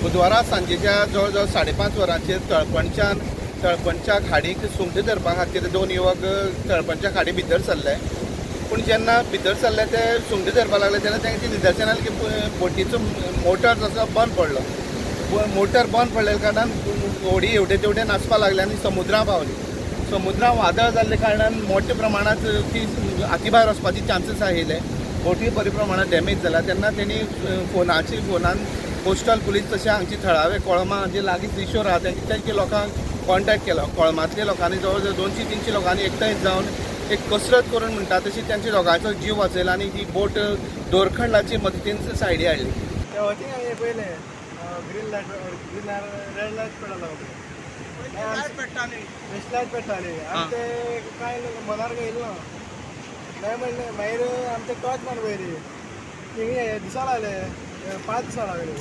बुधवारा सांजेच्या जवळ 5:30 वरांचेर तळपणच्या खाडीक सुंगटां धरपा खातीर 2 युवक तळपणच्या खाडी भितर सरले. पूण जेन्ना भितर सरले ते सुंगटां धरपाक लागले तेन्ना तांची निदर्शनां की बोटीचो मोटर जसो बंद पडलो. मोटर बंद पडलेल्या कारणान होडी एवढे तेवढे नाचपाक लागली आनी समुद्रांत पावली. समुद्रांत वादळ जाल्ले कारणान मोठ्या प्रमाणांत ती हाती भायर वचपाची चान्सीस आयिल्ले. बोटी बरे प्रमाणात डॅमेज जाला. तेन्ना तेणी फोनान पोस्टल पुलीस तशें हांगची थळावे कोळमा जे लागीं रिशोर आहा तेंच्या लोकांक कॉन्टॅक्ट केलो. कोळमांतल्या लोकांनी जवळ जवळ 200-300 लोकांनी एकठांय जावन एक कसरत करून म्हणटा तशी त्यांच्या दोगांचो जीव वाचयला आनी ती बोट दोरखंडाची मदतीन सायडी हाडली. पहिले ग्रीन लाईट रेड लाईट पेटवला लाईट पेटताली आनी ते कांय मनार येयलो ना. नाही म्हणले मागीर आमचे टॉर्च मारून पयली थिंग दिसा लागले 5 दिसां लागले.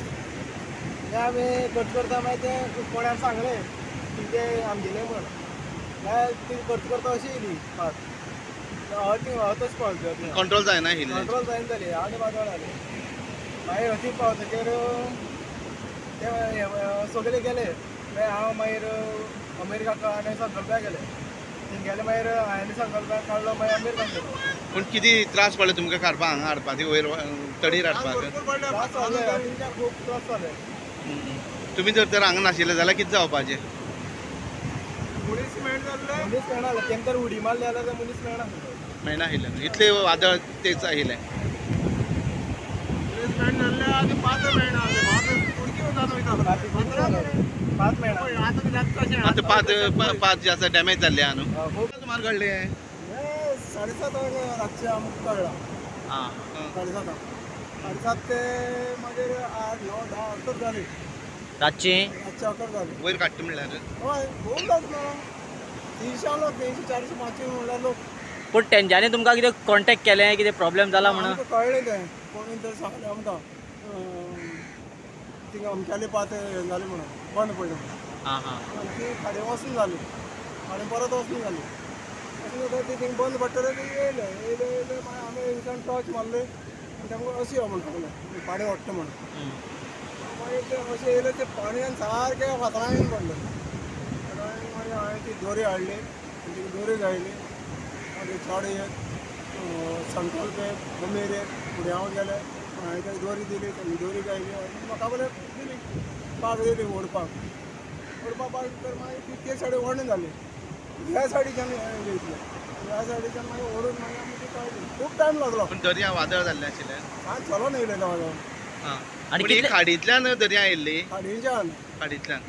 ते आमी कट करता मागीर ते कोण्याक सांगले ते आमगेले म्हण मागीर ती करता अशी येयली पात हतच पावली कंट्रोल जायना कंट्रोल जायना जाली आनी बाजळ जाली. मागीर हती पावतकीर ते सगळे गेले. मागीर हांव मागीर अमेरिकाक आनी संकल्प्याक गेले. गेले मागीर हांवें संकल्प्याक काडलो मागीर अमेरिकाक गेलो. पूण कितें त्रास पडले तुमकां काडपाक हांगा हाडपाक वयर तडीर हाडपाक? त्रास जाले खूब त्रास जाले. तुमी जर हांगा नाशिल्ले जाल्यार कितें जावपाचें? मनीस मेळना तेंका तर उडी मारली जाल्यार मनीस मेळना आशिल्लें. इतले वादळ तेच आयिल्लें. आतां पात जे आसा डॅमेज जाल्ले आहा न्हू. खूब सुमार घडले 7:30 रातचे आमकां कळ्ळा. 7:30 ते मागीर 8, 9, 10, 11 जाली रातची 11 जाली. वयर काडटा म्हणल्यार हय खूब लोक न्हू 300 लोक 300-400 500 म्हणल्यार लोक. पूण तेंच्यांनी तुमकां कितें कॉन्टॅक्ट केलें कितें प्रॉब्लेम जाला म्हणून? आमकां कळ्ळें तें कोणी तर सांगलें आमकां थिंगा अमकेली पात जाली म्हणून बंद पडली म्हणून. आनी ती खाडी वचून जाली आनी परत वचून जाली. ती थिंग बंद पडटले ती येयले मागीर आमी थंयच्यान टॉर्च मारले आनी तांकां अशी यो म्हणून सांगलें पाणी ओडटा म्हणून. मागीर ते अशें येयले ते पाणयान सारके फातरायन पडले. मागीर हांवें ती दोरी हाडली आनी ती दोरी घायली. मागीर चड एक संकल्प एक गंभीर एक फुडें हांव गेले. हांवें ताका दोरी दिली ताणी दोरी घायली आनी म्हाका बरें दिली पाक दिली ओडपाक तर मागीर ती ते सायडीन ओडून जाली. ह्या सायडीच्यान घेतले ह्या सायडीच्यान मागीर ओडून मागीर आमी ती काडली. खूब टायम लागलो. पूण दर्या वादळ जाल्लें आशिल्लें. आज चलोन येयले तेव्हा आनी खाडींतल्यान दर्या आयिल्ली खाडीच्यान खाडींतल्यान.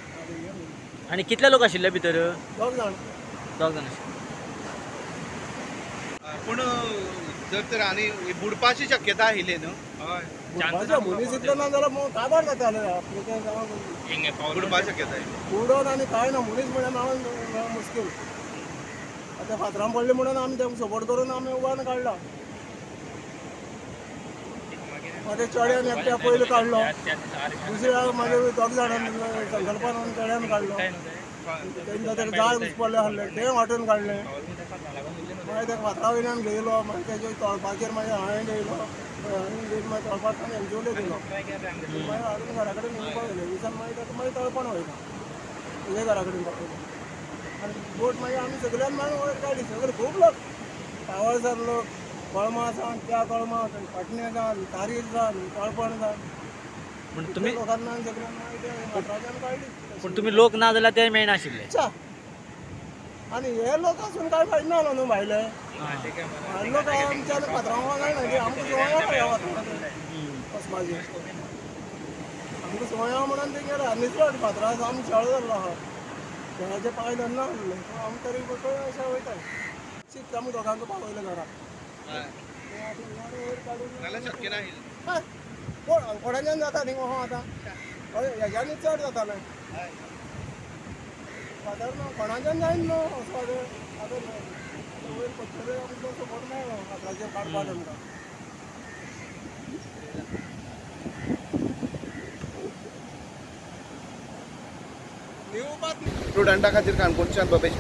आनी कितले लोक आशिल्ले भितर? 2 जाण आशिल्ले. पूण जर तर आनी बुडपाची शक्यता आशिल्ली न्हू. मनीस इतलो ना जाल्यार काबार जाताले बुडपाची शक्यता बुडोन आनी कांय ना मनीस म्हणून हांव मुश्कील. आतां फातरां पडले म्हणून आमी तेंका सपोर्ट करून आमी उबारून काडला. मागीर चड्यान एकट्या पयलीं काडलो. दुसऱ्या मागीर 2 जाणांनी संकल्पान चड्यान काडलो. तेंच्या तेका जाळ पडले आसले ते वाटून काडले. मागीर तेका फातरा वयल्यान घेयलो. मागीर तेजे तळपाचेर मागीर हांवें घेयलो. हांवें घेवन मागीर तळपाक एनजोले दिलो. मागीर हाडून घरा कडेन येवपाक गेले. दिसान मागीर ताका मागीर तळपण वयता तुजे घरा कडेन पावयलो. आनी बोट मागीर आमी सगळ्यान मेळून वयर काडली. सगळे खूब लोक पावळसर लोक कोळमा जावन त्या कोळमा पाटणे जावन तारीर जावन तळपण जावन पूण तुमी लोकांना सगळ्यांना मागीर ते फातराच्यान काडली. पूण तुमी लोक ना जाल्यार ते मेळनाशिल्ले. आनी हे लोक आसून कांय फायदो ना न्हू भायले लोक आमच्या फातरां जायना आमकां सोया वचपाचें. आमकां सोया म्हणून ते गेले न्हिसलो फातरां आमी शेळ जाल्लो आहा. शेळाचे पांय धरना आसले आमी तरी अशें वयता. शीत आमी दोगांक पावयले घरा. शक्य ना कोणाच्यान जाता न्ही हो आतां हेज्यानी चड जातालें. फातर न्हू कोणाच्यान जायना न्हू वचपाचें. आतां वयर पडटले आमकां सपोर्ट मेळ्ळो फातराचेर काडपाक आमकां. स्टुडंटा खातीर काणकोणच्यान बबेश